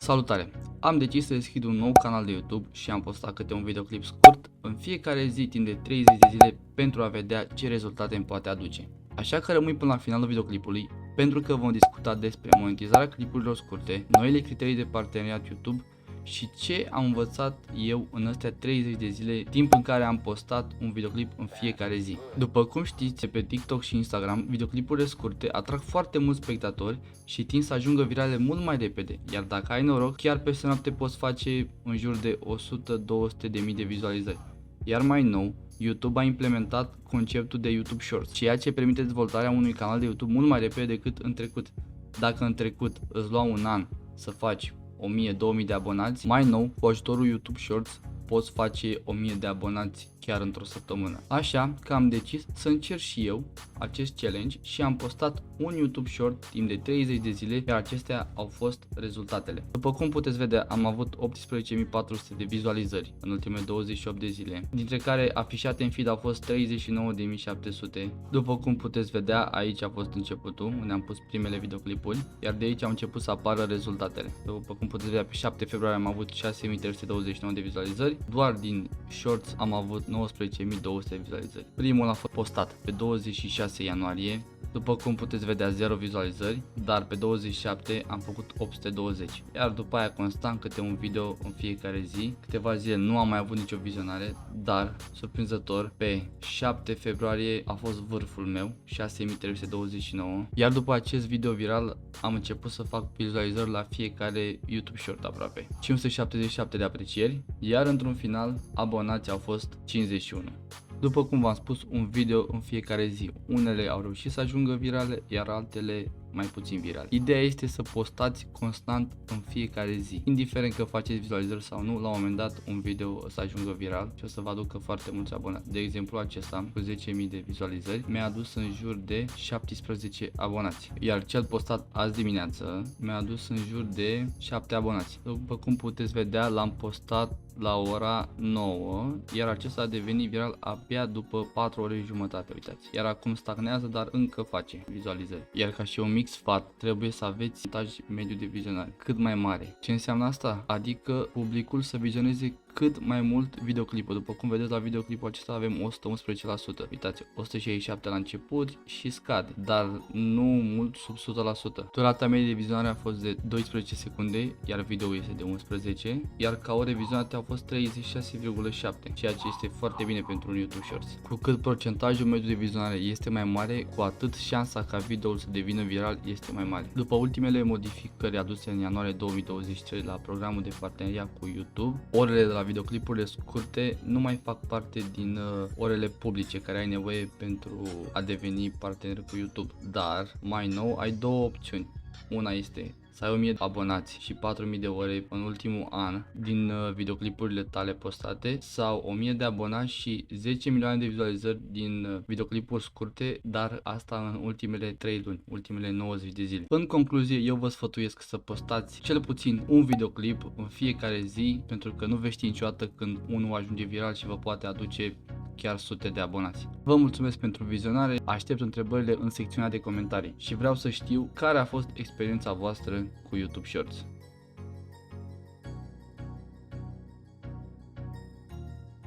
Salutare! Am decis să deschid un nou canal de YouTube și am postat câte un videoclip scurt în fiecare zi timp de 30 de zile pentru a vedea ce rezultate îmi poate aduce. Așa că rămâi până la finalul videoclipului pentru că vom discuta despre monetizarea clipurilor scurte, noile criterii de parteneriat YouTube și ce am învățat eu în astea 30 de zile, timp în care am postat un videoclip în fiecare zi. După cum știți, pe TikTok și Instagram, videoclipurile scurte atrag foarte mulți spectatori și tind să ajungă virale mult mai repede, iar dacă ai noroc, chiar peste noapte poți face în jur de 100-200 de mii de vizualizări. Iar mai nou, YouTube a implementat conceptul de YouTube Shorts, ceea ce permite dezvoltarea unui canal de YouTube mult mai repede decât în trecut. Dacă în trecut îți lua un an să faci 1000-2000 de abonați, mai nou, cu ajutorul YouTube Shorts, poți face 1000 de abonați chiar într-o săptămână. Așa că am decis să încerc și eu acest challenge și am postat un YouTube Short timp de 30 de zile, iar acestea au fost rezultatele. După cum puteți vedea, am avut 18.400 de vizualizări în ultimele 28 de zile, dintre care afișate în feed au fost 39.700. După cum puteți vedea, aici a fost începutul, unde am pus primele videoclipuri, iar de aici au început să apară rezultatele. După cum puteți vedea, pe 7 februarie am avut 6.329 de vizualizări, doar din Shorts am avut 19.200 vizualizări. Primul a fost postat pe 26 ianuarie, după cum puteți vedea 0 vizualizări, dar pe 27 am făcut 820, iar după aia constant câte un video în fiecare zi. Câteva zile nu am mai avut nicio vizionare, dar surprinzător pe 7 februarie a fost vârful meu, 6.329, iar după acest video viral am început să fac vizualizări la fiecare YouTube Short aproape. 577 de aprecieri, iar într-un final abonații au fost 51. După cum v-am spus, un video în fiecare zi. Unele au reușit să ajungă virale, iar altele mai puțin virale. Ideea este să postați constant în fiecare zi. Indiferent că faceți vizualizări sau nu, la un moment dat un video o să ajungă viral și o să vă aducă foarte mulți abonați. De exemplu, acesta cu 10.000 de vizualizări mi-a adus în jur de 17 abonați. Iar cel postat azi dimineață mi-a adus în jur de 7 abonați. După cum puteți vedea, l-am postat la ora 9, iar acesta a devenit viral abia după 4 ore și jumătate, uitați. Iar acum stagnează, dar încă face vizualizări. Iar ca și un mic sfat, trebuie să aveți punctaj mediu de vizionare cât mai mare. Ce înseamnă asta? Adică publicul să vizioneze cât mai mult videoclipul. După cum vedeți la videoclipul acesta avem 111%. Uitați, 167 la început și scade, dar nu mult sub 100%. Durata medie de vizionare a fost de 12 secunde, iar video este de 11, iar ca ore vizionate au fost 36,7, ceea ce este foarte bine pentru un YouTube Shorts. Cu cât procentajul mediu de vizionare este mai mare, cu atât șansa ca videoul să devină viral este mai mare. După ultimele modificări aduse în ianuarie 2023 la programul de parteneriat cu YouTube, orele de la videoclipurile scurte nu mai fac parte din orele publice care ai nevoie pentru a deveni partener cu YouTube, dar mai nou ai două opțiuni. Una este să ai 1000 de abonați și 4000 de ore în ultimul an din videoclipurile tale postate, sau 1000 de abonați și 10 milioane de vizualizări din videoclipuri scurte, dar asta în ultimele 3 luni, ultimele 90 de zile. În concluzie, eu vă sfătuiesc să postați cel puțin un videoclip în fiecare zi, pentru că nu veți ști niciodată când unul ajunge viral și vă poate aduce chiar sute de abonați. Vă mulțumesc pentru vizionare, aștept întrebările în secțiunea de comentarii și vreau să știu care a fost experiența voastră cu YouTube Shorts.